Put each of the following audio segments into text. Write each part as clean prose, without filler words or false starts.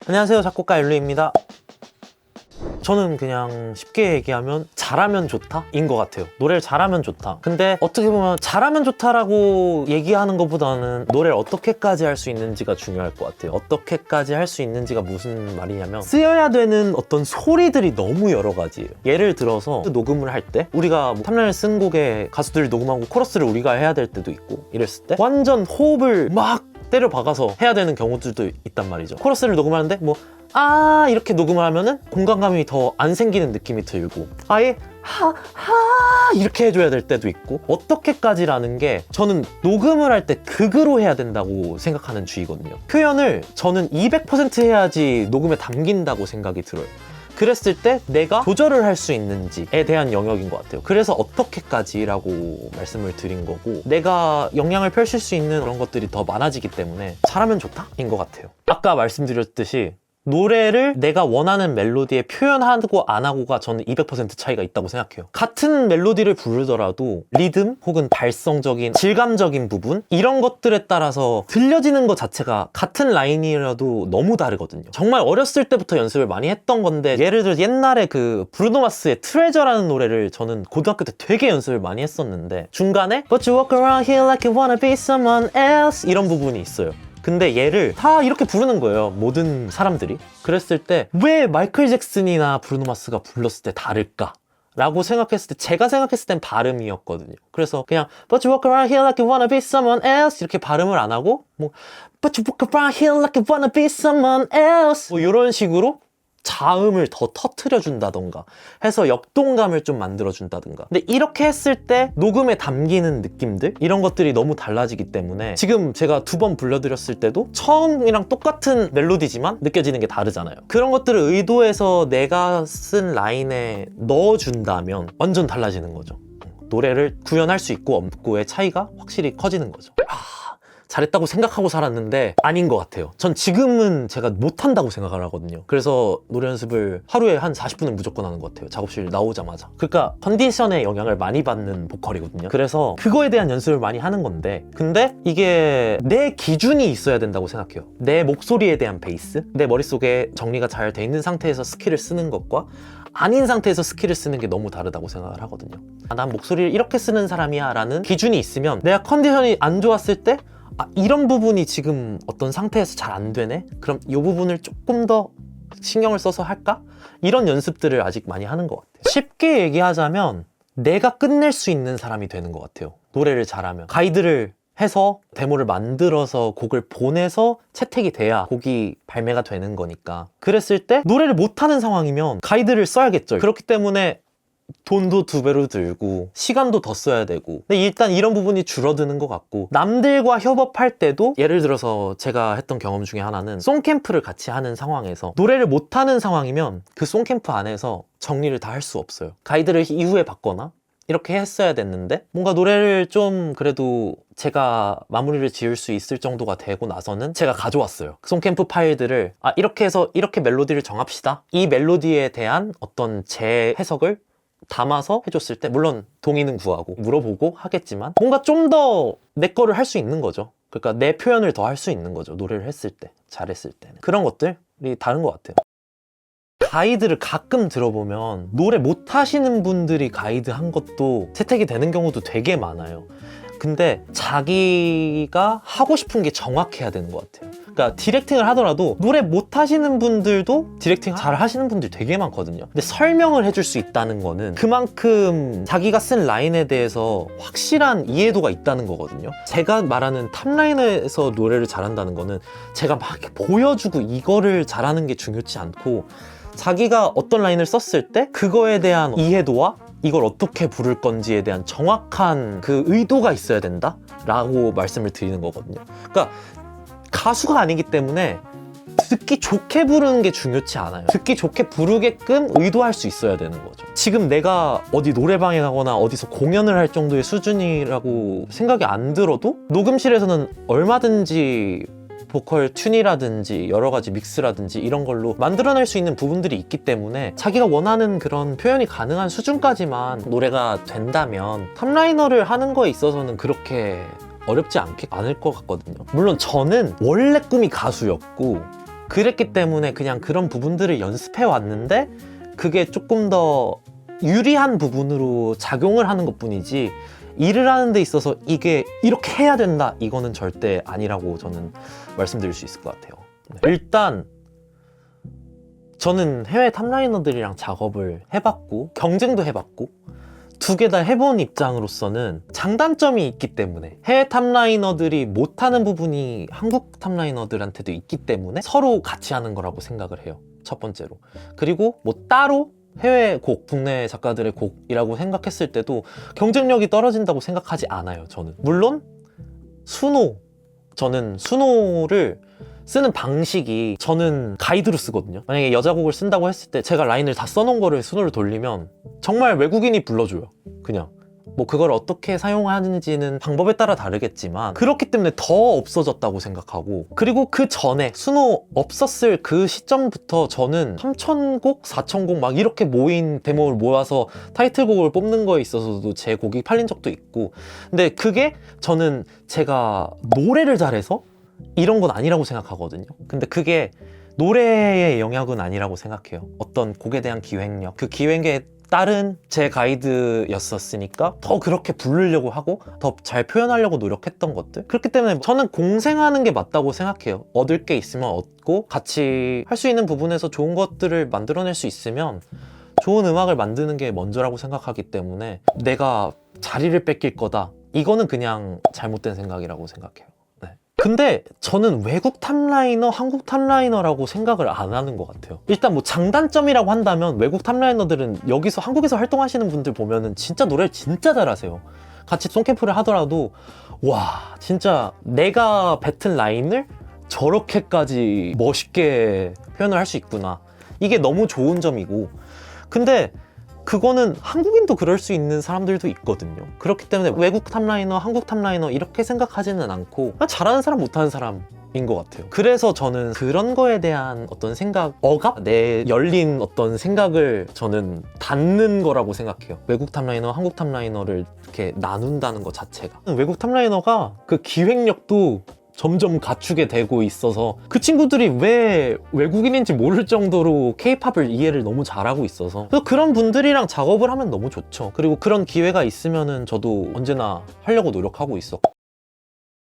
안녕하세요, 작곡가 엘루입니다. 저는 그냥 쉽게 얘기하면 잘하면 좋다? 인 것 같아요. 노래를 잘하면 좋다. 근데 어떻게 보면 잘하면 좋다라고 얘기하는 것보다는 노래를 어떻게까지 할 수 있는지가 중요할 것 같아요. 어떻게까지 할 수 있는지가 무슨 말이냐면 쓰여야 되는 어떤 소리들이 너무 여러 가지예요. 예를 들어서 녹음을 할 때 우리가 탑라인을 쓴 곡에 가수들이 녹음하고 코러스를 우리가 해야 될 때도 있고 이랬을 때 완전 호흡을 막 때려 박아서 해야 되는 경우들도 있단 말이죠. 코러스를 녹음하는데 이렇게 녹음을 하면은 공간감이 더 안 생기는 느낌이 들고 아예 이렇게 해줘야 될 때도 있고 어떻게까지라는 게 저는 녹음을 할 때 극으로 해야 된다고 생각하는 주의거든요. 표현을 저는 200% 해야지 녹음에 담긴다고 생각이 들어요. 그랬을 때 내가 조절을 할 수 있는지에 대한 영역인 것 같아요. 그래서 어떻게까지라고 말씀을 드린 거고 내가 역량을 펼칠 수 있는 그런 것들이 더 많아지기 때문에 잘하면 좋다인 것 같아요. 아까 말씀드렸듯이 노래를 내가 원하는 멜로디에 표현하고 안 하고가 저는 200% 차이가 있다고 생각해요. 같은 멜로디를 부르더라도 리듬 혹은 발성적인 질감적인 부분 이런 것들에 따라서 들려지는 것 자체가 같은 라인이라도 너무 다르거든요. 정말 어렸을 때부터 연습을 많이 했던 건데 예를 들어 옛날에 그 브루노 마스의 트레저라는 노래를 저는 고등학교 때 되게 연습을 많이 했었는데 중간에 But you walk around here like you wanna be someone else 이런 부분이 있어요. 근데 얘를 다 이렇게 부르는 거예요, 모든 사람들이. 그랬을 때 왜 마이클 잭슨이나 브루노 마스가 불렀을 때 다를까? 라고 생각했을 때 제가 생각했을 땐 발음이었거든요. 그래서 그냥 But you walk around here like you wanna be someone else 이렇게 발음을 안 하고 But you walk around here like you wanna be someone else 이런 식으로 자음을 더 터트려 준다던가 해서 역동감을 좀 만들어 준다던가. 근데 이렇게 했을 때 녹음에 담기는 느낌들 이런 것들이 너무 달라지기 때문에 지금 제가 2번 불러드렸을 때도 처음이랑 똑같은 멜로디지만 느껴지는 게 다르잖아요. 그런 것들을 의도해서 내가 쓴 라인에 넣어준다면 완전 달라지는 거죠. 노래를 구현할 수 있고 없고의 차이가 확실히 커지는 거죠. 잘했다고 생각하고 살았는데 아닌 것 같아요. 전 지금은 제가 못한다고 생각을 하거든요. 그래서 노래 연습을 하루에 한 40분은 무조건 하는 것 같아요. 작업실 나오자마자. 그러니까 컨디션에 영향을 많이 받는 보컬이거든요. 그래서 그거에 대한 연습을 많이 하는 건데 근데 이게 내 기준이 있어야 된다고 생각해요. 내 목소리에 대한 베이스, 내 머릿속에 정리가 잘 돼 있는 상태에서 스킬을 쓰는 것과 아닌 상태에서 스킬을 쓰는 게 너무 다르다고 생각을 하거든요. 난 목소리를 이렇게 쓰는 사람이야 라는 기준이 있으면 내가 컨디션이 안 좋았을 때 이런 부분이 지금 어떤 상태에서 잘 안 되네? 그럼 이 부분을 조금 더 신경을 써서 할까? 이런 연습들을 아직 많이 하는 것 같아요. 쉽게 얘기하자면 내가 끝낼 수 있는 사람이 되는 것 같아요. 노래를 잘하면. 가이드를 해서 데모를 만들어서 곡을 보내서 채택이 돼야 곡이 발매가 되는 거니까. 그랬을 때 노래를 못하는 상황이면 가이드를 써야겠죠. 그렇기 때문에 돈도 2배로 들고 시간도 더 써야 되고 근데 일단 이런 부분이 줄어드는 것 같고 남들과 협업할 때도 예를 들어서 제가 했던 경험 중에 하나는 송캠프를 같이 하는 상황에서 노래를 못하는 상황이면 그 송캠프 안에서 정리를 다 할 수 없어요. 가이드를 이후에 받거나 이렇게 했어야 됐는데 뭔가 노래를 좀 그래도 제가 마무리를 지을 수 있을 정도가 되고 나서는 제가 가져왔어요. 송캠프 파일들을 이렇게 해서 이렇게 멜로디를 정합시다. 이 멜로디에 대한 어떤 제 해석을 담아서 해줬을 때 물론 동의는 구하고 물어보고 하겠지만 뭔가 좀 더 내 거를 할 수 있는 거죠. 그러니까 내 표현을 더 할 수 있는 거죠. 노래를 했을 때, 잘했을 때는. 그런 것들이 다른 것 같아요. 가이드를 가끔 들어보면 노래 못 하시는 분들이 가이드 한 것도 채택이 되는 경우도 되게 많아요. 근데 자기가 하고 싶은 게 정확해야 되는 것 같아요. 그러니까 디렉팅을 하더라도 노래 못 하시는 분들도 디렉팅 잘 하시는 분들 되게 많거든요. 근데 설명을 해줄 수 있다는 거는 그만큼 자기가 쓴 라인에 대해서 확실한 이해도가 있다는 거거든요. 제가 말하는 탑라인에서 노래를 잘한다는 거는 제가 막 이렇게 보여주고 이거를 잘하는 게 중요치 않고 자기가 어떤 라인을 썼을 때 그거에 대한 이해도와 이걸 어떻게 부를 건지에 대한 정확한 그 의도가 있어야 된다 라고 말씀을 드리는 거거든요. 그러니까 가수가 아니기 때문에 듣기 좋게 부르는 게 중요치 않아요. 듣기 좋게 부르게끔 의도할 수 있어야 되는 거죠. 지금 내가 어디 노래방에 가거나 어디서 공연을 할 정도의 수준이라고 생각이 안 들어도 녹음실에서는 얼마든지 보컬 튠이라든지 여러 가지 믹스라든지 이런 걸로 만들어낼 수 있는 부분들이 있기 때문에 자기가 원하는 그런 표현이 가능한 수준까지만 노래가 된다면 탑라이너를 하는 거에 있어서는 그렇게 어렵지 않을 것 같거든요. 물론 저는 원래 꿈이 가수였고 그랬기 때문에 그냥 그런 부분들을 연습해 왔는데 그게 조금 더 유리한 부분으로 작용을 하는 것 뿐이지 일을 하는 데 있어서 이게 이렇게 해야 된다 이거는 절대 아니라고 저는 말씀드릴 수 있을 것 같아요. 일단 저는 해외 탑라이너들이랑 작업을 해봤고 경쟁도 해봤고 두 개 다 해본 입장으로서는 장단점이 있기 때문에 해외 탑라이너들이 못하는 부분이 한국 탑라이너들한테도 있기 때문에 서로 같이 하는 거라고 생각을 해요. 첫 번째로. 그리고 뭐 따로 해외 곡, 국내 작가들의 곡이라고 생각했을 때도 경쟁력이 떨어진다고 생각하지 않아요. 저는 물론 저는 수노를 쓰는 방식이 저는 가이드로 쓰거든요. 만약에 여자 곡을 쓴다고 했을 때 제가 라인을 다 써놓은 거를 수노를 돌리면 정말 외국인이 불러줘요. 그냥 뭐 그걸 어떻게 사용하는지는 방법에 따라 다르겠지만 그렇기 때문에 더 없어졌다고 생각하고, 그리고 그 전에 수노 없었을 그 시점부터 저는 3,000곡, 4,000곡 막 이렇게 모인 데모를 모아서 타이틀곡을 뽑는 거에 있어서도 제 곡이 팔린 적도 있고, 근데 그게 저는 제가 노래를 잘해서 이런 건 아니라고 생각하거든요. 근데 그게 노래의 영역은 아니라고 생각해요. 어떤 곡에 대한 기획력, 그 기획에 따른 제 가이드였었으니까 더 그렇게 부르려고 하고 더 잘 표현하려고 노력했던 것들, 그렇기 때문에 저는 공생하는 게 맞다고 생각해요. 얻을 게 있으면 얻고 같이 할 수 있는 부분에서 좋은 것들을 만들어낼 수 있으면 좋은 음악을 만드는 게 먼저라고 생각하기 때문에 내가 자리를 뺏길 거다, 이거는 그냥 잘못된 생각이라고 생각해요. 근데 저는 외국 탑라이너, 한국 탑라이너라고 생각을 안 하는 것 같아요. 일단 뭐 장단점이라고 한다면 외국 탑라이너들은 여기서 한국에서 활동하시는 분들 보면은 진짜 노래를 진짜 잘하세요. 같이 송캠프를 하더라도 와 진짜 내가 뱉은 라인을 저렇게까지 멋있게 표현을 할 수 있구나, 이게 너무 좋은 점이고, 근데 그거는 한국인도 그럴 수 있는 사람들도 있거든요. 그렇기 때문에 외국 탑라이너, 한국 탑라이너 이렇게 생각하지는 않고 잘하는 사람, 못하는 사람인 것 같아요. 그래서 저는 그런 거에 대한 어떤 생각, 억압? 내 열린 어떤 생각을 저는 닫는 거라고 생각해요. 외국 탑라이너, 한국 탑라이너를 이렇게 나눈다는 것 자체가. 외국 탑라이너가 그 기획력도 점점 갖추게 되고 있어서 그 친구들이 왜 외국인인지 모를 정도로 케이팝을 이해를 너무 잘하고 있어서, 그래서 그런 분들이랑 작업을 하면 너무 좋죠. 그리고 그런 기회가 있으면은 저도 언제나 하려고 노력하고 있었고,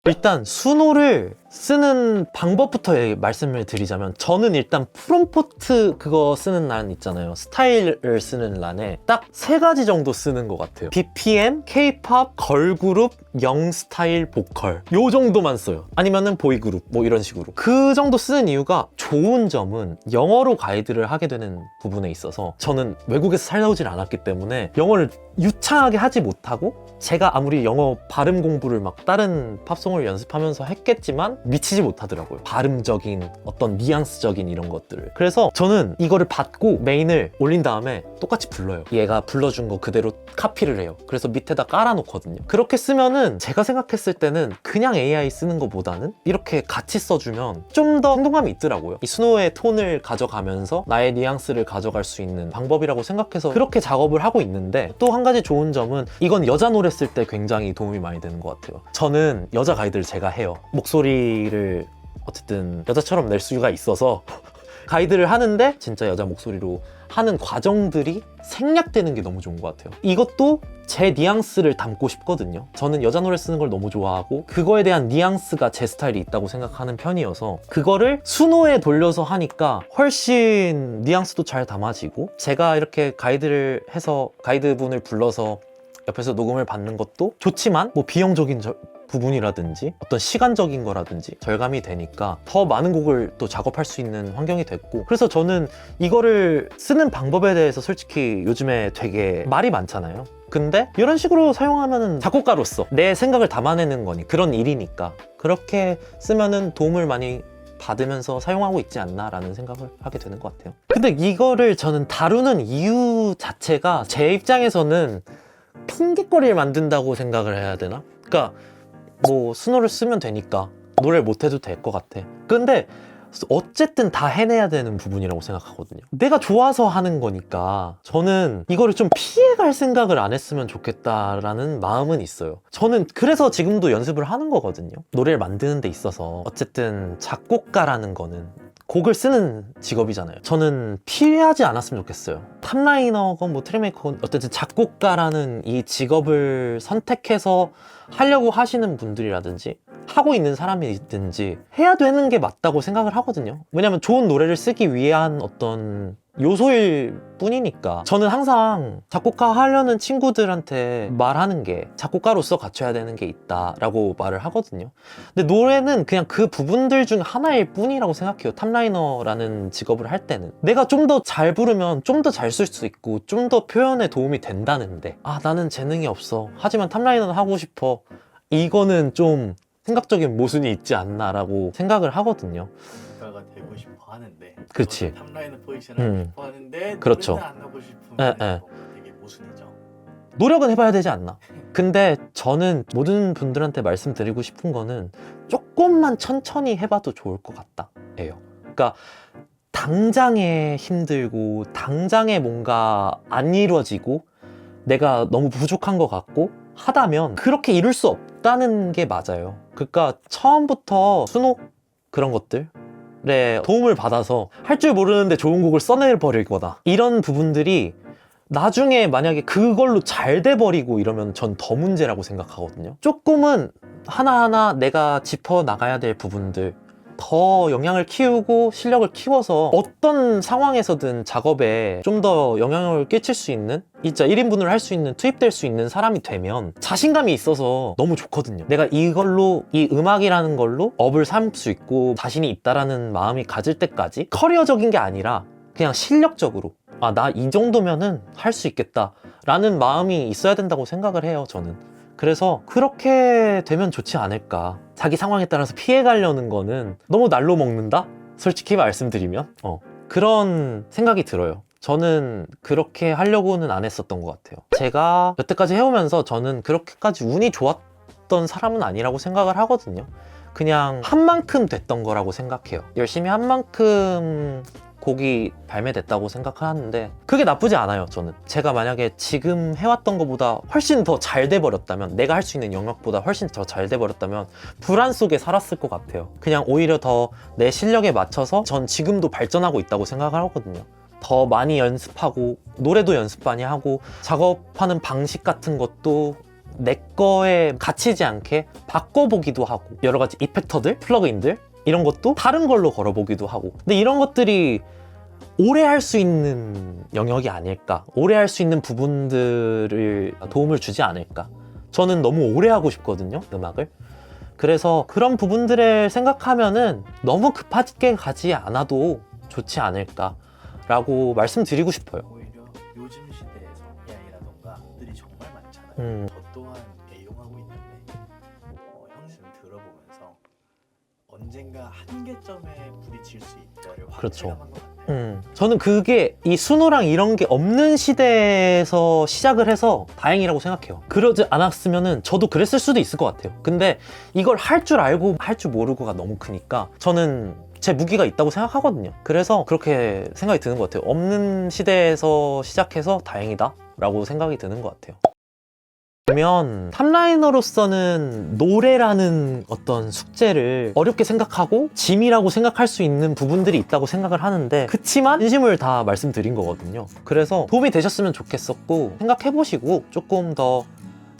일단 수노를 쓰는 방법부터 말씀을 드리자면, 저는 일단 프롬포트 그거 쓰는 란 있잖아요. 스타일을 쓰는 란에 딱 3가지 정도 쓰는 것 같아요. BPM, K-팝, 걸그룹, 영스타일, 보컬, 요 정도만 써요. 아니면은 보이그룹 뭐 이런 식으로. 그 정도 쓰는 이유가, 좋은 점은 영어로 가이드를 하게 되는 부분에 있어서 저는 외국에서 살아오질 않았기 때문에 영어를 유창하게 하지 못하고, 제가 아무리 영어 발음 공부를 막 다른 팝송을 연습하면서 했겠지만 미치지 못하더라고요. 발음적인 어떤 뉘앙스적인 이런 것들을. 그래서 저는 이거를 받고 메인을 올린 다음에 똑같이 불러요. 얘가 불러준 거 그대로 카피를 해요. 그래서 밑에다 깔아놓거든요. 그렇게 쓰면은 제가 생각했을 때는 그냥 AI 쓰는 것보다는 이렇게 같이 써주면 좀 더 행동감이 있더라고요. 이 스노우의 톤을 가져가면서 나의 뉘앙스를 가져갈 수 있는 방법이라고 생각해서 그렇게 작업을 하고 있는데, 또 한 가지 좋은 점은 이건 여자 노래 쓸 때 굉장히 도움이 많이 되는 것 같아요. 저는 여자 가이드를 제가 해요. 목소리를 어쨌든 여자처럼 낼 수가 있어서 가이드를 하는데 진짜 여자 목소리로 하는 과정들이 생략되는 게 너무 좋은 것 같아요. 이것도 제 뉘앙스를 담고 싶거든요. 저는 여자 노래 쓰는 걸 너무 좋아하고 그거에 대한 뉘앙스가 제 스타일이 있다고 생각하는 편이어서 그거를 수노에 돌려서 하니까 훨씬 뉘앙스도 잘 담아지고, 제가 이렇게 가이드를 해서 가이드분을 불러서 옆에서 녹음을 받는 것도 좋지만 뭐 비용적인 부분이라든지 어떤 시간적인 거라든지 절감이 되니까 더 많은 곡을 또 작업할 수 있는 환경이 됐고, 그래서 저는 이거를 쓰는 방법에 대해서 솔직히 요즘에 되게 말이 많잖아요. 근데 이런 식으로 사용하면은 작곡가로서 내 생각을 담아내는 거니 그런 일이니까 그렇게 쓰면은 도움을 많이 받으면서 사용하고 있지 않나 라는 생각을 하게 되는 것 같아요. 근데 이거를 저는 다루는 이유 자체가 제 입장에서는 핑계거리를 만든다고 생각을 해야 되나? 그러니까 뭐 수노를 쓰면 되니까 노래를 못해도 될 것 같아. 근데 어쨌든 다 해내야 되는 부분이라고 생각하거든요. 내가 좋아서 하는 거니까 저는 이거를 좀 피해갈 생각을 안 했으면 좋겠다라는 마음은 있어요. 저는 그래서 지금도 연습을 하는 거거든요. 노래를 만드는 데 있어서 어쨌든 작곡가라는 거는 곡을 쓰는 직업이잖아요. 저는 피하지 않았으면 좋겠어요. 탑라이너건 뭐 트랙메이커건 어쨌든 작곡가라는 이 직업을 선택해서 하려고 하시는 분들이라든지 하고 있는 사람이든지 해야 되는 게 맞다고 생각을 하거든요. 왜냐면 좋은 노래를 쓰기 위한 어떤 요소일 뿐이니까. 저는 항상 작곡가 하려는 친구들한테 말하는 게 작곡가로서 갖춰야 되는 게 있다라고 말을 하거든요. 근데 노래는 그냥 그 부분들 중 하나일 뿐이라고 생각해요. 탑라이너라는 직업을 할 때는 내가 좀 더 잘 부르면 좀 더 잘 쓸 수 있고 좀 더 표현에 도움이 된다는데, 아 나는 재능이 없어 하지만 탑라이너는 하고 싶어, 이거는 좀 생각적인 모순이 있지 않나라고 생각을 하거든요. 작가가 되고 싶어 하는데, 그렇지. 탑라이너 포지션을 하고 싶어 하는데 그렇죠. 노래는 안 하고 싶으면 예. 되게 모순이죠. 노력은 해봐야 되지 않나. 근데 저는 모든 분들한테 말씀드리고 싶은 거는 조금만 천천히 해봐도 좋을 것 같다 예요. 그러니까 당장에 힘들고 당장에 뭔가 안 이루어지고 내가 너무 부족한 것 같고 하다면 그렇게 이룰 수 없다는 게 맞아요. 그러니까 처음부터 수놓 그런 것들에 도움을 받아서 할 줄 모르는데 좋은 곡을 써내버리거나 이런 부분들이 나중에 만약에 그걸로 잘 돼버리고 이러면 전 더 문제라고 생각하거든요. 조금은 하나하나 내가 짚어 나가야 될 부분들, 더 영향을 키우고 실력을 키워서 어떤 상황에서든 작업에 좀 더 영향을 끼칠 수 있는, 진짜 1인분을 할 수 있는, 투입될 수 있는 사람이 되면 자신감이 있어서 너무 좋거든요. 내가 이걸로, 이 음악이라는 걸로 업을 삼을 수 있고 자신이 있다라는 마음이 가질 때까지 커리어적인 게 아니라 그냥 실력적으로 아, 나 이 정도면은 할 수 있겠다 라는 마음이 있어야 된다고 생각을 해요, 저는. 그래서 그렇게 되면 좋지 않을까. 자기 상황에 따라서 피해가려는 거는 너무 날로 먹는다? 솔직히 말씀드리면 그런 생각이 들어요. 저는 그렇게 하려고는 안 했었던 것 같아요. 제가 여태까지 해오면서 저는 그렇게까지 운이 좋았던 사람은 아니라고 생각을 하거든요. 그냥 한 만큼 됐던 거라고 생각해요. 열심히 한 만큼 곡이 발매됐다고 생각하는데 그게 나쁘지 않아요. 저는 제가 만약에 지금 해왔던 것보다 훨씬 더 잘 돼버렸다면, 내가 할 수 있는 영역보다 훨씬 더 잘 돼버렸다면 불안 속에 살았을 것 같아요. 그냥 오히려 더 내 실력에 맞춰서 전 지금도 발전하고 있다고 생각을 하거든요. 더 많이 연습하고 노래도 연습 많이 하고 작업하는 방식 같은 것도 내 거에 갇히지 않게 바꿔보기도 하고, 여러 가지 이펙터들, 플러그인들 이런 것도 다른 걸로 걸어보기도 하고. 근데 이런 것들이 오래 할 수 있는 영역이 아닐까, 오래 할 수 있는 부분들을 도움을 주지 않을까. 저는 너무 오래 하고 싶거든요, 음악을. 그래서 그런 부분들을 생각하면은 너무 급하게 가지 않아도 좋지 않을까 라고 말씀드리고 싶어요. 오히려 요즘 시대에서 AI라던가 들이 정말 많잖아요. 저 또한 애용하고 있는데 형님 들어보면서 언젠가 한계점에 부딪힐 수 있다를 그렇죠. 체감한 것 같아요. 저는 그게 이 수노랑 이런 게 없는 시대에서 시작을 해서 다행이라고 생각해요. 그러지 않았으면은 저도 그랬을 수도 있을 것 같아요. 근데 이걸 할 줄 알고 할 줄 모르고가 너무 크니까 저는 제 무기가 있다고 생각하거든요. 그래서 그렇게 생각이 드는 것 같아요. 없는 시대에서 시작해서 다행이다 라고 생각이 드는 것 같아요. 그러면 탑라이너로서는 노래라는 어떤 숙제를 어렵게 생각하고 짐이라고 생각할 수 있는 부분들이 있다고 생각을 하는데, 그치만 진심을 다 말씀드린 거거든요. 그래서 도움이 되셨으면 좋겠었고, 생각해보시고 조금 더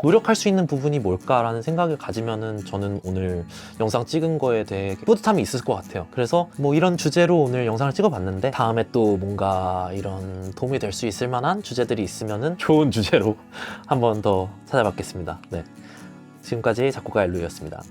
노력할 수 있는 부분이 뭘까라는 생각을 가지면은 저는 오늘 영상 찍은 거에 대해 뿌듯함이 있을 것 같아요. 그래서 뭐 이런 주제로 오늘 영상을 찍어봤는데, 다음에 또 뭔가 이런 도움이 될 수 있을 만한 주제들이 있으면은 좋은 주제로 한 번 더 찾아뵙겠습니다. 네, 지금까지 작곡가 엘루이었습니다.